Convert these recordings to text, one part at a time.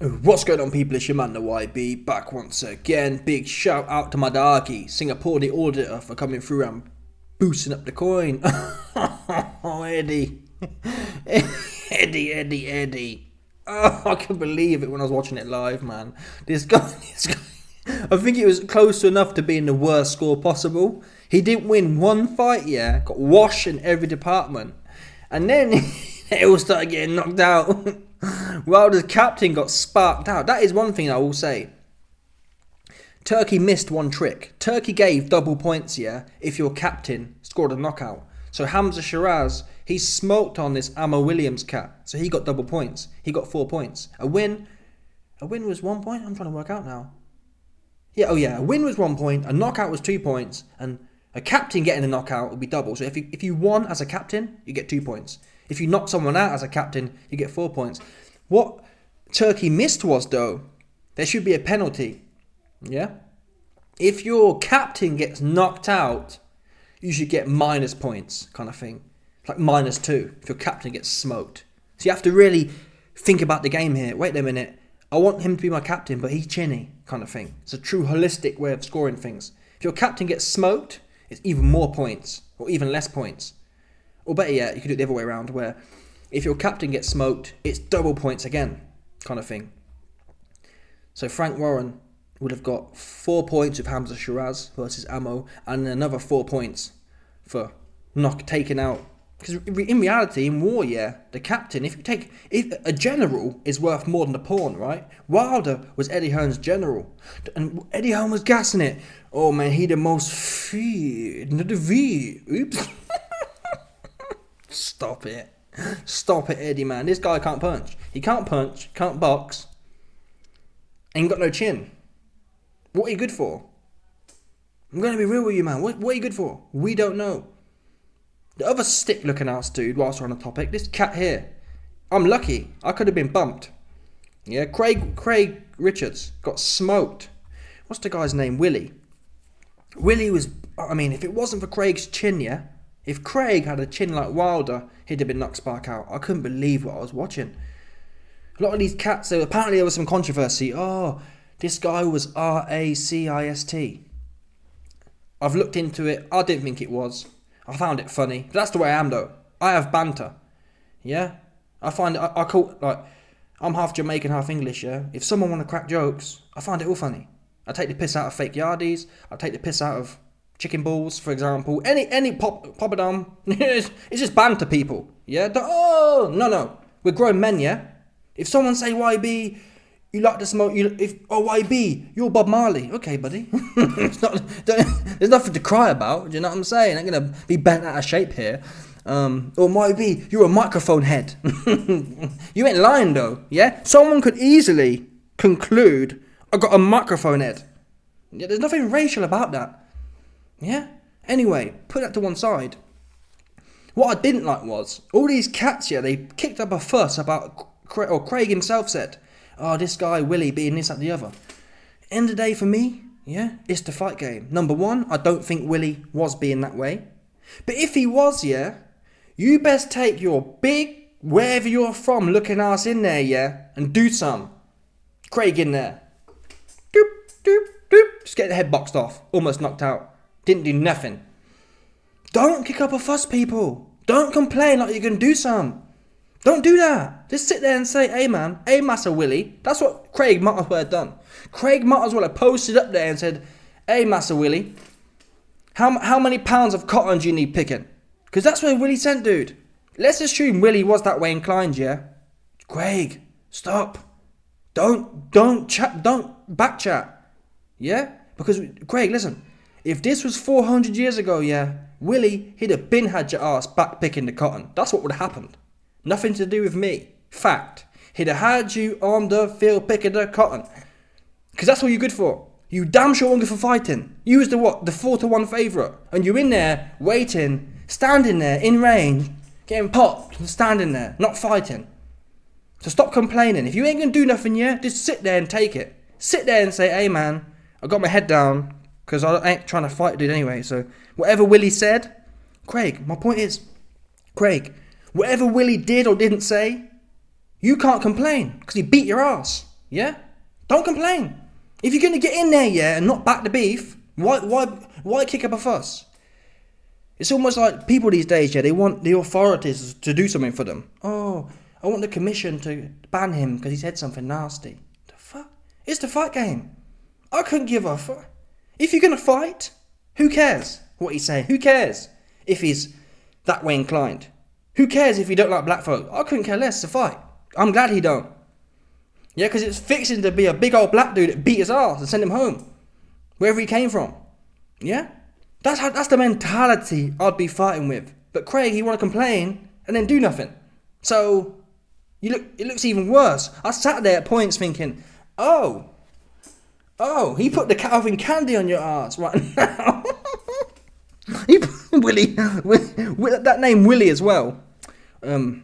What's going on, people? It's your man, the YB, back once again. Big shout out to my doggy, Singapore the auditor, for coming through and boosting up the coin. Oh, Eddie. Eddie. Oh, I couldn't believe it when I was watching it live, man. This guy, I think it was close to enough to be in the worst score possible. He didn't win one fight, yeah, got washed in every department. And then they all started getting knocked out. While the captain got sparked out. That is one thing I will say. Turkey missed one trick. Turkey gave double points, yeah, if your captain scored a knockout. So Hamza Shiraz, he smoked on this Amo Williams cat. So he got double points. He got 4 points. A win was 1 point? I'm trying to work out now. A win was 1 point, a knockout was 2 points, and a captain getting a knockout would be double. So if you won as a captain, you get 2 points. If you knock someone out as a captain, you get 4 points. What Turkey missed was, though, there should be a penalty. Yeah? If your captain gets knocked out, you should get minus points, kind of thing. Like -2 if your captain gets smoked. So you have to really think about the game here. Wait a minute. I want him to be my captain, but he's chinny, kind of thing. It's a true holistic way of scoring things. If your captain gets smoked, it's even more points, or even less points. Or better yet, you could do it the other way around, where if your captain gets smoked, it's double points again, kind of thing. So Frank Warren would have got 4 points with Hamza Shiraz versus Amo, and another 4 points for taking out. Because in reality, in war, yeah, the captain, if a general is worth more than a pawn, right? Wilder was Eddie Hearn's general, and Eddie Hearn was gassing it. Oh man, he the most feared, not the V. Oops. Stop it, Eddie, man. This guy can't punch. He can't punch, can't box, and got no chin. What are you good for? I'm going to be real with you, man. What are you good for? We don't know. The other stick-looking ass dude, whilst we're on the topic, this cat here. I'm lucky. I could have been bumped. Yeah, Craig Richards got smoked. What's the guy's name? Willie. Willie was, if it wasn't for Craig's chin, yeah, if Craig had a chin like Wilder, he'd have been knocked spark out. I couldn't believe what I was watching. A lot of these cats, apparently there was some controversy. Oh, this guy was racist. I've looked into it. I didn't think it was. I found it funny. That's the way I am, though. I have banter. Yeah? I find it, I call, like, I'm half Jamaican, half English, yeah? If someone want to crack jokes, I find it all funny. I take the piss out of fake yardies. I take the piss out of chicken balls, for example. Any poppadom. It's just banter, people. Yeah? No. We're grown men, yeah? If someone say, YB, you like to smoke, YB, you're Bob Marley. Okay, buddy. There's nothing to cry about. Do you know what I'm saying? I'm going to be bent out of shape here. Or YB, you're a microphone head. You ain't lying, though. Yeah? Someone could easily conclude, I got a microphone head. Yeah, there's nothing racial about that. Yeah? Anyway, put that to one side. What I didn't like was, all these cats here, they kicked up a fuss about, or Craig himself said, oh, this guy, Willie, being this, that, the other. End of the day for me, yeah, it's the fight game. Number one, I don't think Willie was being that way. But if he was, yeah, you best take your big, wherever you're from, looking ass in there, yeah, and do some. Craig in there. Doop. Just get the head boxed off. Almost knocked out. Didn't do nothing. Don't kick up a fuss, people. Don't complain like you can do some. Don't do that. Just sit there and say, hey man, hey Massa Willie. That's what Craig might as well have done. Craig might as well have posted up there and said, hey Massa Willie, how many pounds of cotton do you need picking? Because that's where Willie sent, dude. Let's assume Willie was that way inclined, yeah? Craig, stop. Don't back chat. Yeah? Because, Craig, listen. If this was 400 years ago, yeah, Willie, he'd have been had your ass back picking the cotton. That's what would have happened. Nothing to do with me. Fact. He'd have had you on the field picking the cotton. Because that's what you're good for. You damn sure weren't good for fighting. You was the 4-1 favourite. And you're in there, waiting, standing there, in range, getting popped, and standing there, not fighting. So stop complaining. If you ain't going to do nothing yet, just sit there and take it. Sit there and say, hey man, I got my head down, because I ain't trying to fight dude anyway. So whatever Willie said, Craig, my point is, whatever Willie did or didn't say, you can't complain because he beat your ass. Yeah? Don't complain. If you're going to get in there, yeah, and not back the beef, why kick up a fuss? It's almost like people these days, yeah, they want the authorities to do something for them. Oh, I want the commission to ban him because he said something nasty. The fuck? It's the fight game. I couldn't give a fuck. If you're going to fight, who cares what he's saying? Who cares if he's that way inclined? Who cares if you don't like black folk? I couldn't care less to fight. I'm glad he don't. Yeah, because it's fixing to be a big old black dude that beat his ass and send him home. Wherever he came from. Yeah? That's the mentality I'd be fighting with. But Craig, he want to complain and then do nothing. So, it looks even worse. I sat there at points thinking, oh, he put the Calvin Candy on your ass right now. He put Willie, with that name Willie as well. The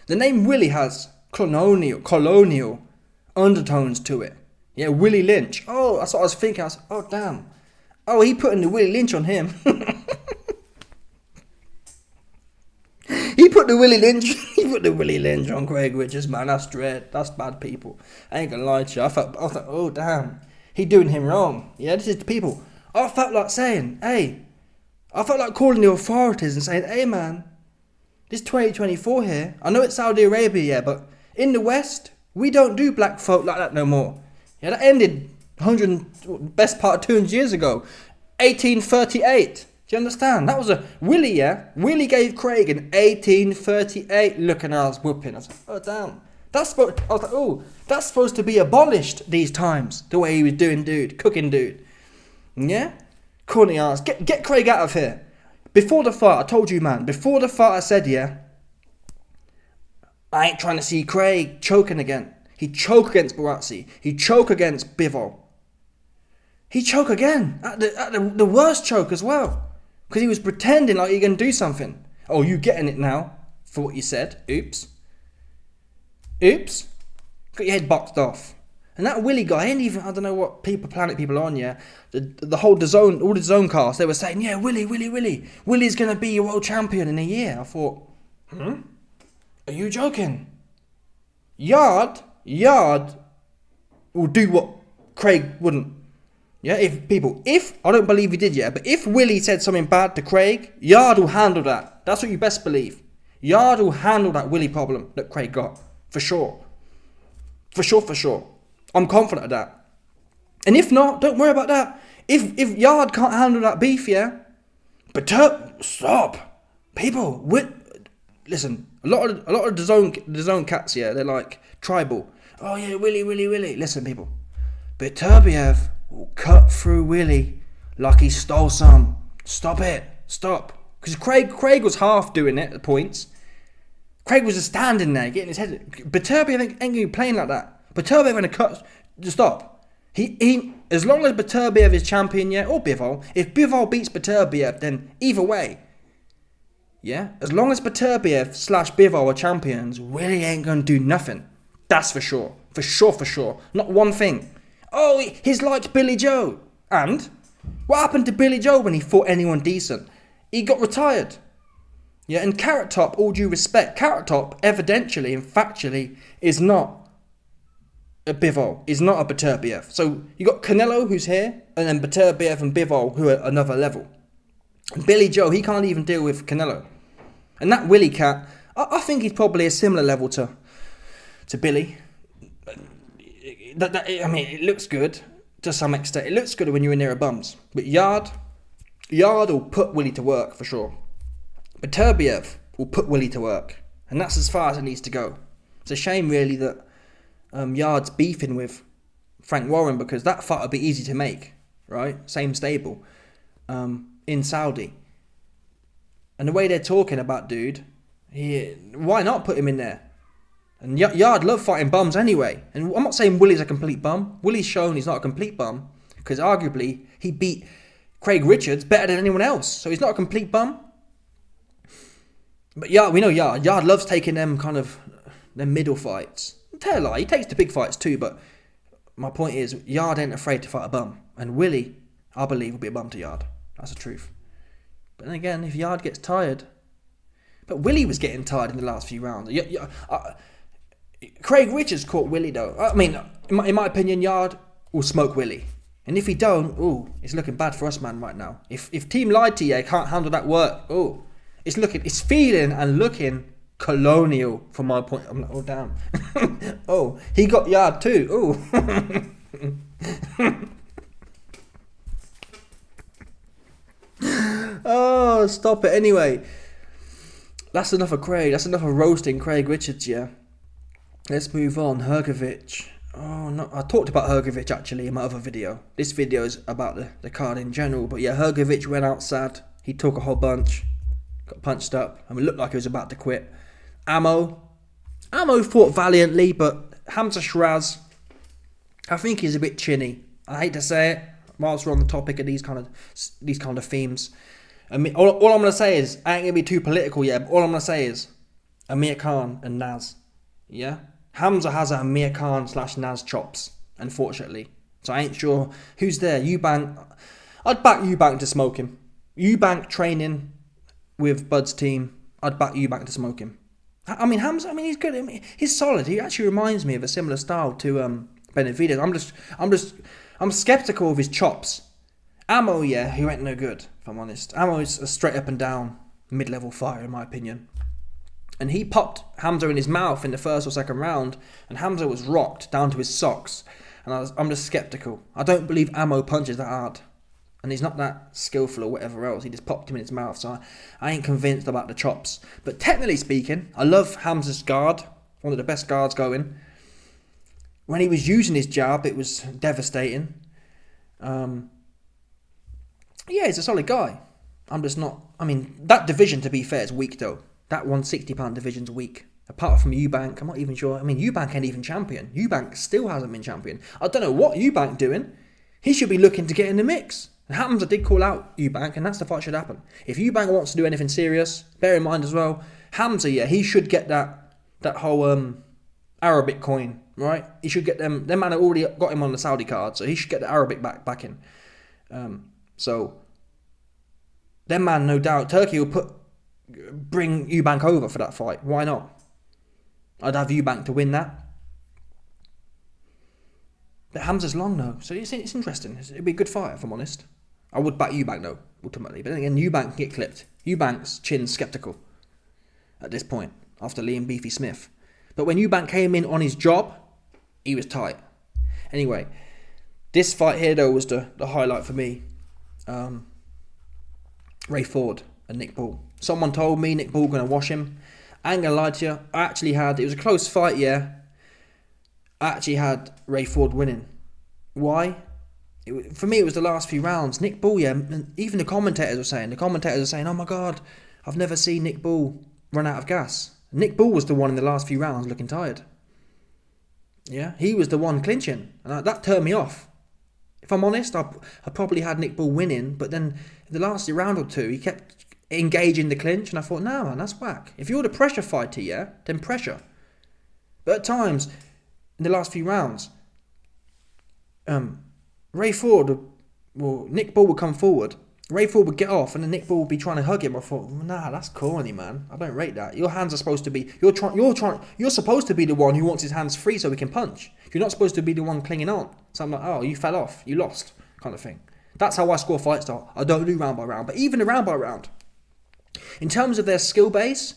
name Willie has colonial undertones to it. Yeah, Willie Lynch. Oh, that's what I was thinking. I was, oh, damn. Oh, he putting the Willie Lynch on him. He put the Willie Lynch on Craig Richards, man. That's dread. That's bad people. I ain't gonna lie to you. I was like, oh, damn. He doing him wrong. Yeah, this is the people. I felt like saying, hey, I felt like calling the authorities and saying, hey, man, this 2024 here, I know it's Saudi Arabia, yeah, but in the West, we don't do black folk like that no more. Yeah, that ended best part of 200 years ago. 1838. Do you understand? That was a Willie, yeah? Willie gave Craig an 1838 looking ass whooping. I was like, oh, damn. I was like, oh, that's supposed to be abolished these times. The way he was doing cooking dude. Yeah? Corny ass. Get Craig out of here. Before the fight, I told you, man. Before the fight, I said, yeah, I ain't trying to see Craig choking again. He choke against Buatsi. He choke against Bivol. He choke again. At the worst choke as well. Because he was pretending like he can do something. Oh, you getting it now? For what you said. Oops. Got your head boxed off. And that Willie guy, ain't even, I don't know what planet people on, yeah. The whole DAZN, all the DAZN cast, they were saying, yeah, Willie. Willie's going to be your world champion in a year. I thought, are you joking? Yard will do what Craig wouldn't. Yeah, if, I don't believe he did yet, but if Willie said something bad to Craig, Yard will handle that. That's what you best believe. Yard will handle that Willie problem that Craig got. For sure. For sure. I'm confident of that. And if not, don't worry about that. If Yard can't handle that beef, yeah, but stop. People, listen, a lot of the DAZN cats, yeah, they're like tribal. Oh yeah, Willie. Listen, people. Beterbiev will cut through Willie like he stole some. Stop it. Stop. Because Craig was half doing it at points. Craig was just standing there getting his head. Beterbiev ain't going to be playing like that. Beterbiev going to cut. Stop. He as long as Beterbiev is champion, yeah, or Bivol. If Bivol beats Beterbiev, then either way. Yeah? As long as Beterbiev / Bivol are champions, Willie ain't going to do nothing. That's for sure. For sure. Not one thing. Oh, he's like Billy Joe. And what happened to Billy Joe when he fought anyone decent? He got retired. Yeah, and Carrot Top, all due respect, Carrot Top evidentially and factually is not a Bivol, is not a Beterbiev. So you got Canelo, who's here, and then Beterbiev and Bivol, who are another level. And Billy Joe, he can't even deal with Canelo. And that Willie cat, I think he's probably a similar level to Billy. I mean, it looks good to some extent. It looks good when you're in there at bums. But Yard will put Willie to work for sure. Beterbiev will put Willie to work. And that's as far as it needs to go. It's a shame really that Yard's beefing with Frank Warren, because that fight would be easy to make, right? Same stable. In Saudi. And the way they're talking about dude, why not put him in there? And Yard love fighting bums anyway. And I'm not saying Willie's a complete bum. Willie's shown he's not a complete bum. Because arguably, he beat Craig Richards better than anyone else. So he's not a complete bum. But we know Yard. Yard loves taking them middle fights. Tell a lie, he takes the big fights too. But my point is, Yard ain't afraid to fight a bum. And Willie, I believe, will be a bum to Yard. That's the truth. But then again, if Yard gets tired... But Willie was getting tired in the last few rounds. Craig Richards caught Willie though. I mean, in my opinion, Yard will smoke Willie. And if he don't, it's looking bad for us, man, right now. If Team Light to you can't handle that work, it's feeling and looking colonial from my point. I'm like, oh damn. He got Yard too. Stop it. Anyway, that's enough of Craig. That's enough of roasting Craig Richards, yeah. Let's move on. Hrgović. Oh, no. I talked about Hrgović actually in my other video. This video is about the card in general. But yeah, Hrgović went out sad. He took a whole bunch. Got punched up. I mean, looked like he was about to quit. Ammo fought valiantly, but Hamza Shiraz, I think he's a bit chinny. I hate to say it, whilst we're on the topic of these kind of themes. I mean, all I'm going to say is, I ain't going to be too political yet, but all I'm going to say is, Amir Khan and Naz. Yeah? Hamza has a Amir Khan / Naz chops, unfortunately. So I ain't sure who's there. Eubank, I'd back Eubank to smoke him. Eubank training with Bud's team, I'd back Eubank to smoke him. I mean, Hamza, he's good. He's solid. He actually reminds me of a similar style to Benavidez. I'm skeptical of his chops. Ammo, yeah, he ain't no good, if I'm honest. Ammo is a straight up and down mid-level fighter, in my opinion. And he popped Hamza in his mouth in the first or second round, and Hamza was rocked down to his socks. And I'm just skeptical. I don't believe Ammo punches that hard. And he's not that skillful or whatever else. He just popped him in his mouth, so I ain't convinced about the chops. But technically speaking, I love Hamza's guard. One of the best guards going. When he was using his jab, it was devastating. Yeah, he's a solid guy. I'm just not... that division, to be fair, is weak, though. That 160-pound division's weak. Apart from Eubank, I'm not even sure. Eubank ain't even champion. Eubank still hasn't been champion. I don't know what Eubank doing. He should be looking to get in the mix. Hamza did call out Eubank, and that's the fight should happen. If Eubank wants to do anything serious, bear in mind as well, Hamza, yeah, he should get that whole Arabic coin, right? He should get them. Them man have already got him on the Saudi card, so he should get the Arabic back in. So, them man, no doubt, Turkey will bring Eubank over for that fight. Why not? I'd have Eubank to win that. But Hamza's long though, so it's interesting. It'd be a good fight, if I'm honest. I would back Eubank though, ultimately. But then again, Eubank can get clipped. Eubank's chin's sceptical at this point, after Liam Beefy Smith. But when Eubank came in on his job, he was tight. Anyway, this fight here though was the highlight for me. Ray Ford and Nick Bull. Someone told me Nick Bull going to wash him. I ain't going to lie to you. It was a close fight, yeah. I actually had Ray Ford winning. Why? For me, it was the last few rounds. Nick Bull, yeah, even the commentators were saying, oh my God, I've never seen Nick Bull run out of gas. Nick Bull was the one in the last few rounds looking tired. Yeah, he was the one clinching. And that turned me off. If I'm honest, I probably had Nick Bull winning, but then the last round or two, he kept engaging the clinch, and I thought, nah, man, that's whack. If you're the pressure fighter, yeah, then pressure. But at times, in the last few rounds, Ray Ford, Nick Bull would come forward, Ray Ford would get off, and then Nick Bull would be trying to hug him. I thought, nah, that's corny, man. I don't rate that. Your hands are supposed to be, you're supposed to be the one who wants his hands free so he can punch. You're not supposed to be the one clinging on. So I'm like, oh, you fell off, you lost, kind of thing. That's how I score fight style. I don't do round by round, but even the round by round, in terms of their skill base,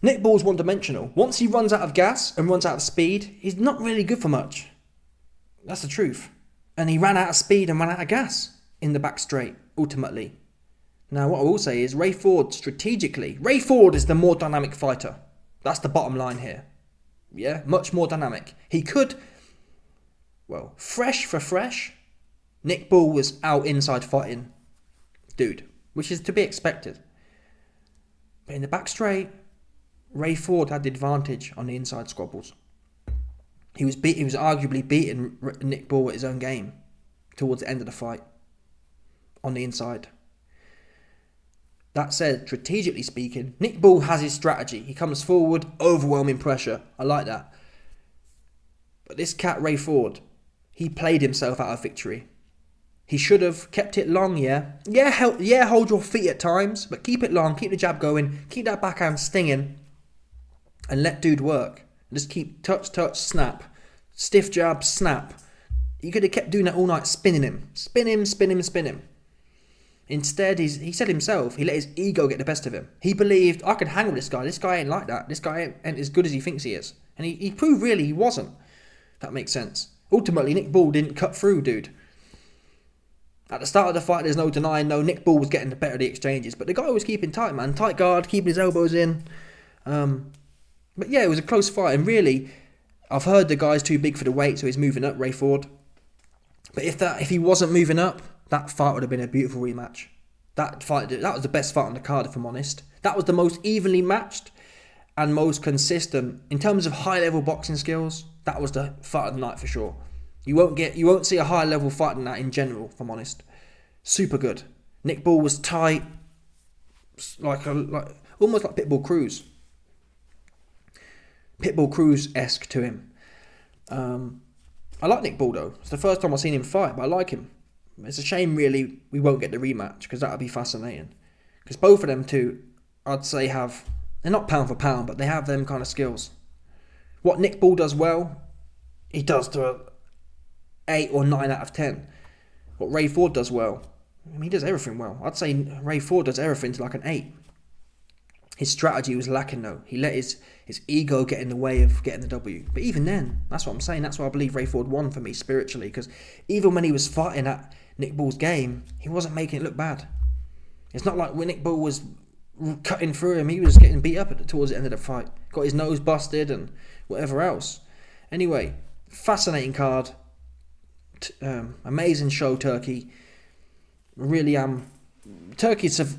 Nick Bull's one-dimensional. Once he runs out of gas and runs out of speed, he's not really good for much. That's the truth. And he ran out of speed and ran out of gas in the back straight, ultimately. Now, what I will say is Ray Ford, strategically, Ray Ford is the more dynamic fighter. That's the bottom line here. Yeah, much more dynamic. He could, fresh for fresh, Nick Bull was out inside fighting dude, which is to be expected. But in the back straight, Ray Ford had the advantage on the inside squabbles. He was arguably beating Nick Bull at his own game towards the end of the fight on the inside. That said, strategically speaking, Nick Bull has his strategy. He comes forward, overwhelming pressure. I like that. But this cat, Ray Ford, he played himself out of victory. He should have kept it long, yeah? Yeah, hold your feet at times, but keep it long, keep the jab going, keep that backhand stinging, and let dude work. Just keep touch, snap. Stiff jab, snap. He could have kept doing that all night, spinning him. Spin him. Instead, he said himself, he let his ego get the best of him. He believed, I can hang with this guy. This guy ain't like that. This guy ain't as good as he thinks he is. And he proved really he wasn't. That makes sense. Ultimately, Nick Ball didn't cut through, dude. At the start of the fight, there's no denying, Nick Ball was getting the better of the exchanges. But the guy was keeping tight, man. Tight guard, keeping his elbows in. But yeah, it was a close fight. And really, I've heard the guy's too big for the weight, so he's moving up, Ray Ford. But if he wasn't moving up, that fight would have been a beautiful rematch. That was the best fight on the card, if I'm honest. That was the most evenly matched and most consistent in terms of high-level boxing skills. That was the fight of the night for sure. You won't see a high-level fight than that in general, if I'm honest. Super good. Nick Ball was tight, like almost like Pitbull Cruz. Pitbull Cruz-esque to him. I like Nick Ball though. It's the first time I've seen him fight, but I like him. It's a shame really we won't get the rematch, because that would be fascinating. Because both of them two, I'd say they're not pound for pound, but they have them kind of skills. What Nick Ball does well, he does to a 8 or 9 out of 10. What Ray Ford does well, he does everything well. I'd say Ray Ford does everything to like an 8. His strategy was lacking though. He let his ego get in the way of getting the W. But even then, that's what I'm saying. That's why I believe Ray Ford won for me spiritually. Because even when he was fighting at Nick Ball's game, he wasn't making it look bad. It's not like when Nick Ball was cutting through him, he was getting beat up towards the end of the fight. Got his nose busted and whatever else. Anyway, fascinating card. Amazing show, Turkey. Really Turkey's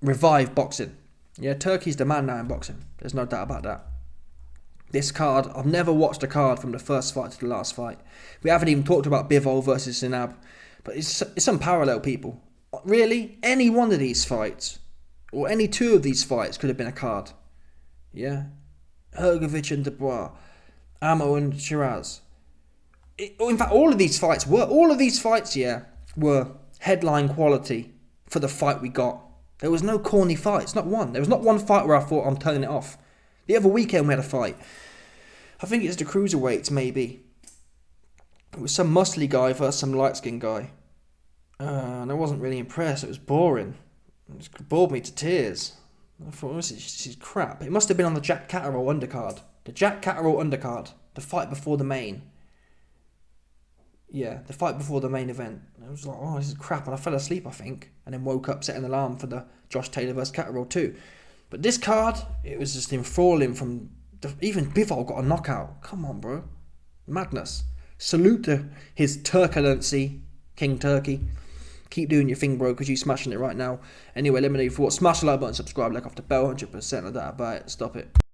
revived boxing. Yeah, Turkey's the man now in boxing. There's no doubt about that. This card, I've never watched a card from the first fight to the last fight. We haven't even talked about Bivol versus Sinab. But it's some parallel, people. Really, any one of these fights, or any two of these fights could have been a card. Yeah? Hrgovic and Dubois. Amo and Shiraz. In fact, all of these fights were headline quality for the fight we got. There was no corny fights, not one. There was not one fight where I thought I'm turning it off. The other weekend we had a fight. I think it's the cruiserweights, maybe. It was some muscly guy versus some light-skinned guy. And I wasn't really impressed. It was boring. It just bored me to tears. I thought, this is crap. It must have been on the Jack Catterall undercard. The Jack Catterall undercard. The fight before the main. Yeah, the fight before the main event. I was like, oh, this is crap. And I fell asleep, I think. And then woke up setting an alarm for the Josh Taylor vs. Catterall 2. But this card, it was just enthralling from... even Bivol got a knockout. Come on, bro. Madness. Salute to his turculency, King Turkey. Keep doing your thing, bro, because you're smashing it right now. Anyway, let me know your thoughts. Smash the like button, subscribe, like off the bell, 100%. Like that about it. Stop it.